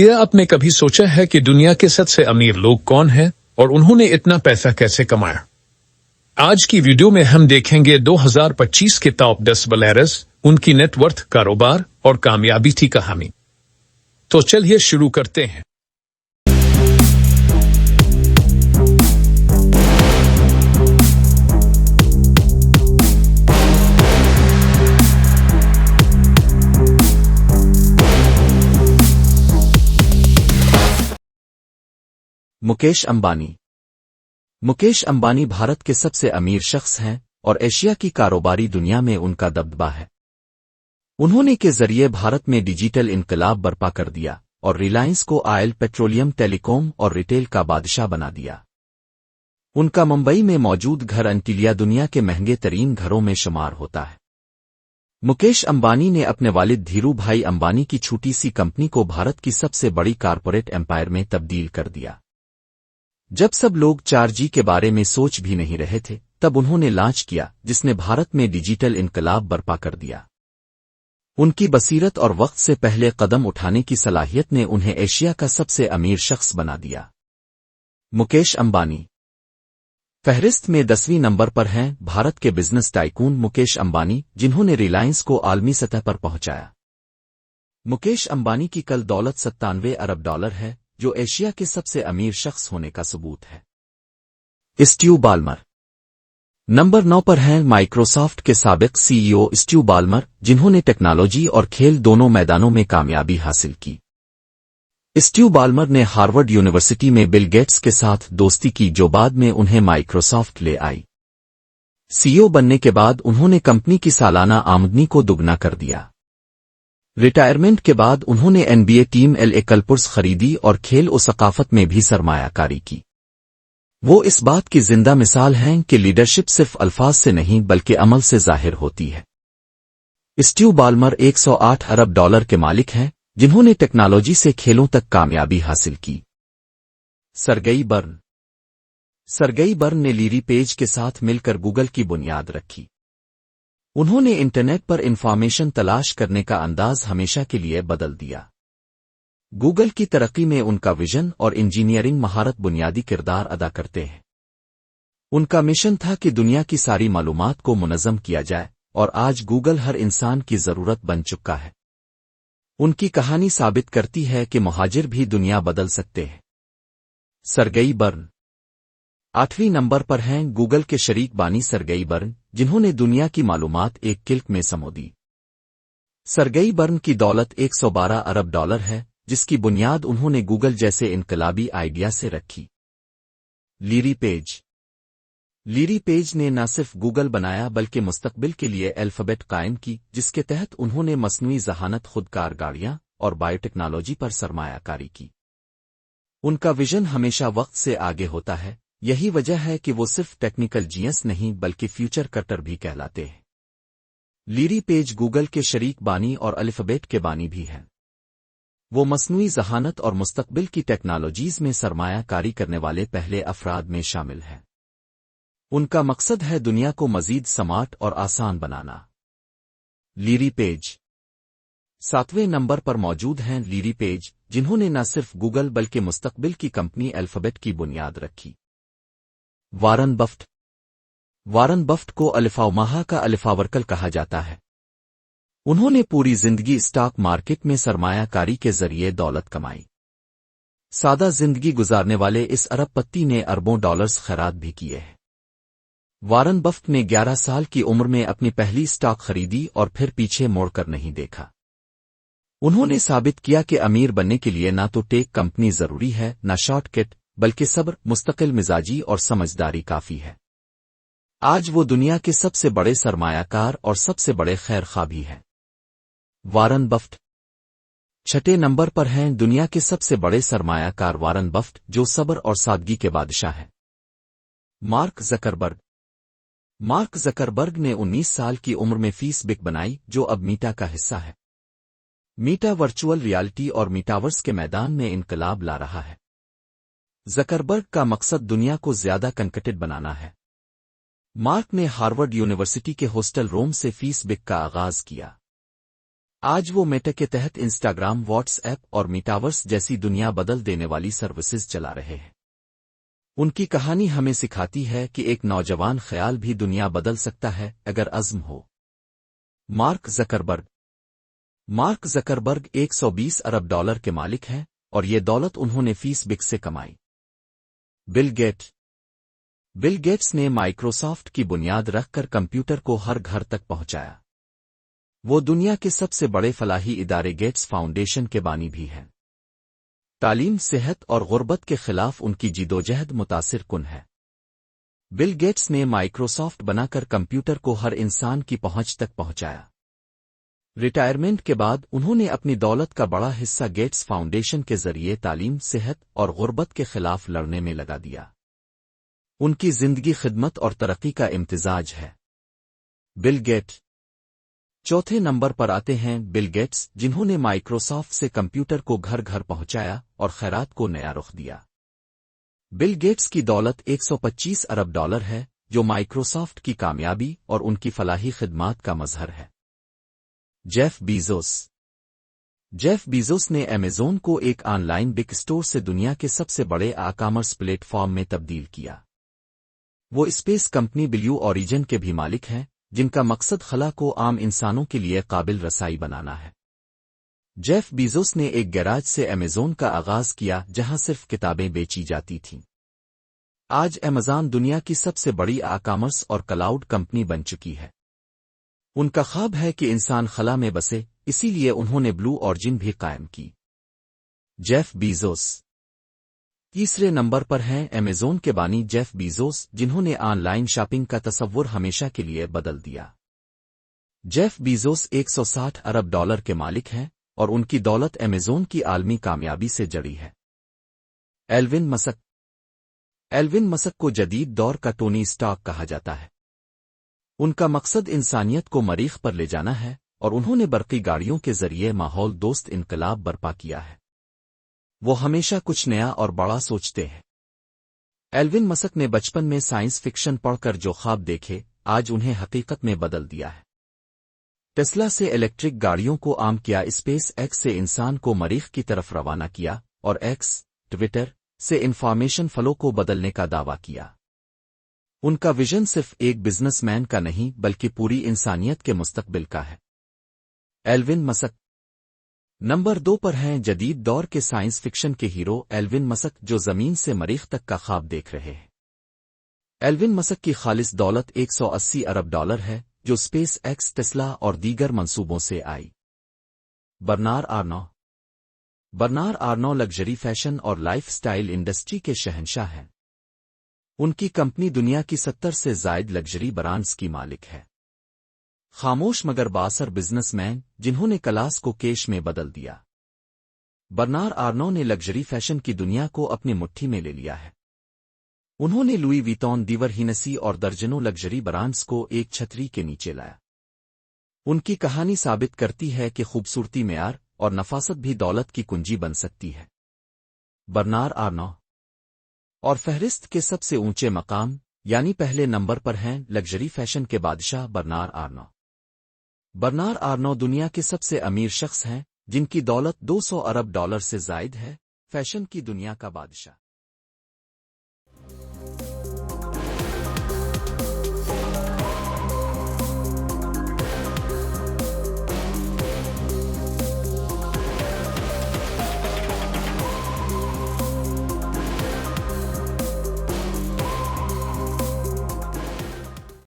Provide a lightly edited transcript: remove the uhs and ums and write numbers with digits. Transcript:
क्या आपने कभी सोचा है कि दुनिया के सबसे अमीर लोग कौन हैं और उन्होंने इतना पैसा कैसे कमाया? आज की वीडियो में हम देखेंगे 2025 के टॉप 10 बिलियनर्स, उनकी नेटवर्थ, कारोबार और कामयाबी की कहानी। तो चलिए शुरू करते हैं। मुकेश अंबानी। मुकेश अंबानी भारत के सबसे अमीर शख्स हैं और एशिया की कारोबारी दुनिया में उनका दबदबा है। उन्होंने के जरिए भारत में डिजिटल इनकलाब बर्पा कर दिया और रिलायंस को ऑयल, पेट्रोलियम, टेलीकॉम और रिटेल का बादशाह बना दिया। उनका मुंबई में मौजूद घर अंटिलिया दुनिया के महंगे तरीन घरों में शुमार होता है। मुकेश अंबानी ने अपने वालिद धीरू भाई अंबानी की छोटी सी कंपनी को भारत की सबसे बड़ी कारपोरेट एम्पायर में तब्दील कर दिया। जब सब लोग 4G के बारे में सोच भी नहीं रहे थे, तब उन्होंने लॉन्च किया, जिसने भारत में डिजिटल इनकलाब बर्पा कर दिया। उनकी बसीरत और वक्त से पहले कदम उठाने की सलाहियत ने उन्हें एशिया का सबसे अमीर शख्स बना दिया। मुकेश अंबानी फहरिस्त में 10वीं नंबर पर हैं भारत के बिजनेस टाइकून मुकेश अंबानी, जिन्होंने रिलायंस को आलमी सतह पर पहुंचाया। मुकेश अंबानी की कल दौलत $97 अरब है, जो एशिया के सबसे अमीर शख्स होने का सबूत है। स्टीव बाल्मर नंबर 9 पर हैं माइक्रोसॉफ्ट के साबिक CEO स्टीव बाल्मर, जिन्होंने टेक्नोलॉजी और खेल दोनों मैदानों में कामयाबी हासिल की। स्टीव बाल्मर ने हार्वर्ड यूनिवर्सिटी में बिल गेट्स के साथ दोस्ती की, जो बाद में उन्हें माइक्रोसॉफ्ट ले आई। CEO बनने के बाद उन्होंने कंपनी की सालाना आमदनी को दुगना कर दिया। रिटायरमेंट के बाद उन्होंने NBA टीम LA क्लिपर्स खरीदी और खेल और सकाफत में भी सरमायाकारी की। वो इस बात की जिंदा मिसाल हैं कि लीडरशिप सिर्फ अल्फाज से नहीं बल्कि अमल से जाहिर होती है। स्टीव बाल्मर $108 अरब के मालिक हैं, जिन्होंने टेक्नोलॉजी से खेलों तक कामयाबी हासिल की। सरगेई बर्न ने लीरी पेज के साथ मिलकर गूगल की बुनियाद रखी। उन्होंने इंटरनेट पर इंफॉर्मेशन तलाश करने का अंदाज हमेशा के लिए बदल दिया। गूगल की तरक्की में उनका विजन और इंजीनियरिंग महारत बुनियादी किरदार अदा करते हैं। उनका मिशन था कि दुनिया की सारी मालूमात को मुनज़्ज़म किया जाए, और आज गूगल हर इंसान की जरूरत बन चुका है। उनकी कहानी साबित करती है कि मुहाजिर भी दुनिया बदल सकते हैं। सरगेई बर्न 8वीं नंबर पर हैं गूगल के शरीक बानी सरगेई बर्न, जिन्होंने दुनिया की मालूमात एक क्लिक में समो दी। सरगेई बर्न की दौलत $112 अरब है, जिसकी बुनियाद उन्होंने गूगल जैसे इनकलाबी आइडिया से रखी। लीरी पेज ने न सिर्फ गूगल बनाया बल्कि मुस्तकबिल के लिए अल्फाबेट कायम की, जिसके तहत उन्होंने मसनूई ज़हानत, खुदकार गाड़ियां और बायोटेक्नोलॉजी पर सरमायाकारी की। उनका विजन हमेशा वक्त से आगे होता है। यही वजह है कि वो सिर्फ टेक्निकल जीनियस नहीं बल्कि फ्यूचर कटर भी कहलाते हैं। लीरी पेज गूगल के शरीक बानी और अल्फाबेट के बानी भी हैं। वो मसनूई ज़हानत और मुस्तकबिल की टेक्नोलॉजीज में सरमायाकारी करने वाले पहले अफराद में शामिल हैं। उनका मकसद है दुनिया को मजीद स्मार्ट और आसान बनाना। लीरी पेज 7वें नंबर पर मौजूद हैं लीरी पेज, जिन्होंने न सिर्फ गूगल बल्कि मुस्तकबिल की कंपनी अल्फाबेट की बुनियाद रखी। वारन बफ्ट को अलिफाउमाहा का अलिफावर्कल कहा जाता है। उन्होंने पूरी जिंदगी स्टॉक मार्केट में सरमायाकारी के जरिए दौलत कमाई। सादा जिंदगी गुजारने वाले इस अरबपति ने अरबों डॉलर्स खैरात भी किए हैं। वारन बफ्ट ने 11 साल की उम्र में अपनी पहली स्टॉक खरीदी और फिर पीछे मोड़कर नहीं देखा। उन्होंने साबित किया कि अमीर बनने के लिए ना तो टेक कंपनी जरूरी है, ना शॉर्टकट, बल्कि सब्र, मुस्तकिल मिजाजी और समझदारी काफी है। आज वो दुनिया के सबसे बड़े सरमायाकार और सबसे बड़े खैरख्वाह भी हैं। वारन बफ्ट 6ठे नंबर पर हैं दुनिया के सबसे बड़े सरमायाकार वारन बफ्ट, जो सब्र और सादगी के बादशाह हैं। मार्क ज़करबर्ग ने 19 साल की उम्र में फेसबुक बनाई, जो अब मीटा का हिस्सा है। मीटा वर्चुअल रियलिटी और मीटावर्स के मैदान में इनकलाब ला रहा है। ज़करबर्ग का मकसद दुनिया को ज्यादा कनेक्टेड बनाना है। मार्क ने हार्वर्ड यूनिवर्सिटी के हॉस्टल रूम से फेसबुक का आगाज किया। آج وہ میٹا کے تحت انسٹاگرام، واٹس ایپ اور میٹاورس جیسی دنیا بدل دینے والی سروسز چلا رہے ہیں۔ ان کی کہانی ہمیں سکھاتی ہے کہ ایک نوجوان خیال بھی دنیا بدل سکتا ہے اگر عزم ہو۔ مارک زکربرگ 120 ارب ڈالر کے مالک ہیں، اور یہ دولت انہوں نے فیس بک سے کمائی۔ بل گیٹس نے مائکروسافٹ کی بنیاد رکھ کر کمپیوٹر کو ہر گھر تک پہنچایا۔ وہ دنیا کے سب سے بڑے فلاحی ادارے گیٹس فاؤنڈیشن کے بانی بھی ہیں۔ تعلیم، صحت اور غربت کے خلاف ان کی جدوجہد متاثر کن ہے۔ بل گیٹس نے مائکروسافٹ بنا کر کمپیوٹر کو ہر انسان کی پہنچ تک پہنچایا۔ ریٹائرمنٹ کے بعد انہوں نے اپنی دولت کا بڑا حصہ گیٹس فاؤنڈیشن کے ذریعے تعلیم، صحت اور غربت کے خلاف لڑنے میں لگا دیا۔ ان کی زندگی خدمت اور ترقی کا امتزاج ہے۔ بل گیٹ چوتھے نمبر پر آتے ہیں بل گیٹس، جنہوں نے مائکروسافٹ سے کمپیوٹر کو گھر گھر پہنچایا اور خیرات کو نیا رخ دیا۔ بل گیٹس کی دولت 125 ارب ڈالر ہے، جو مائکروسافٹ کی کامیابی اور ان کی فلاحی خدمات کا مظہر ہے۔ جیف بیزوس نے ایمیزون کو ایک آن لائن بک اسٹور سے دنیا کے سب سے بڑے ای کامرس پلیٹ فارم میں تبدیل کیا۔ وہ اسپیس کمپنی بلیو اوریجن کے بھی مالک ہیں، جن کا مقصد خلا کو عام انسانوں کے لیے قابل رسائی بنانا ہے۔ جیف بیزوس نے ایک گیراج سے ایمیزون کا آغاز کیا جہاں صرف کتابیں بیچی جاتی تھیں۔ آج ایمیزون دنیا کی سب سے بڑی ای کامرس اور کلاؤڈ کمپنی بن چکی ہے۔ ان کا خواب ہے کہ انسان خلا میں بسے، اسی لیے انہوں نے بلو اوریجن بھی قائم کی۔ جیف بیزوس تیسرے نمبر پر ہیں ایمیزون کے بانی جیف بیزوس، جنہوں نے آن لائن شاپنگ کا تصور ہمیشہ کے لیے بدل دیا۔ جیف بیزوس 160 ارب ڈالر کے مالک ہیں، اور ان کی دولت ایمیزون کی عالمی کامیابی سے جڑی ہے۔ ایلون مسک کو جدید دور کا ٹونی اسٹارک کہا جاتا ہے۔ ان کا مقصد انسانیت کو مریخ پر لے جانا ہے، اور انہوں نے برقی گاڑیوں کے ذریعے ماحول دوست انقلاب برپا کیا ہے۔ وہ ہمیشہ کچھ نیا اور بڑا سوچتے ہیں۔ ایلون مسک نے بچپن میں سائنس فکشن پڑھ کر جو خواب دیکھے، آج انہیں حقیقت میں بدل دیا ہے۔ ٹیسلا سے الیکٹرک گاڑیوں کو عام کیا، اسپیس ایکس سے انسان کو مریخ کی طرف روانہ کیا، اور ایکس ٹویٹر سے انفارمیشن فلو کو بدلنے کا دعویٰ کیا۔ ان کا ویژن صرف ایک بزنس مین کا نہیں بلکہ پوری انسانیت کے مستقبل کا ہے۔ ایلون مسک نمبر 2 پر ہیں جدید دور کے سائنس فکشن کے ہیرو ایلون مسک، جو زمین سے مریخ تک کا خواب دیکھ رہے ہیں۔ ایلون مسک کی خالص دولت 180 ارب ڈالر ہے، جو اسپیس ایکس، ٹیسلا اور دیگر منصوبوں سے آئی۔ برنار آرنو لگژری فیشن اور لائف سٹائل انڈسٹری کے شہنشاہ ہیں۔ ان کی کمپنی دنیا کی 70 سے زائد لگژری برانڈز کی مالک ہے۔ خاموش مگر بااثر بزنس مین، جنہوں نے کلاس کو کیش میں بدل دیا۔ برنار آرنو نے لگژری فیشن کی دنیا کو اپنی مٹھی میں لے لیا ہے۔ انہوں نے لوئی ویتون، دیور ہینسی اور درجنوں لگژری برانڈز کو ایک چھتری کے نیچے لایا۔ ان کی کہانی ثابت کرتی ہے کہ خوبصورتی معیار اور نفاست بھی دولت کی کنجی بن سکتی ہے۔ برنار آرنو اور فہرست کے سب سے اونچے مقام، یعنی پہلے نمبر پر ہیں لگژری فیشن کے بادشاہ برنار آرنو۔ برنار آرنو دنیا کے سب سے امیر شخص ہیں، جن کی دولت 200 ارب ڈالر سے زائد ہے، فیشن کی دنیا کا بادشاہ۔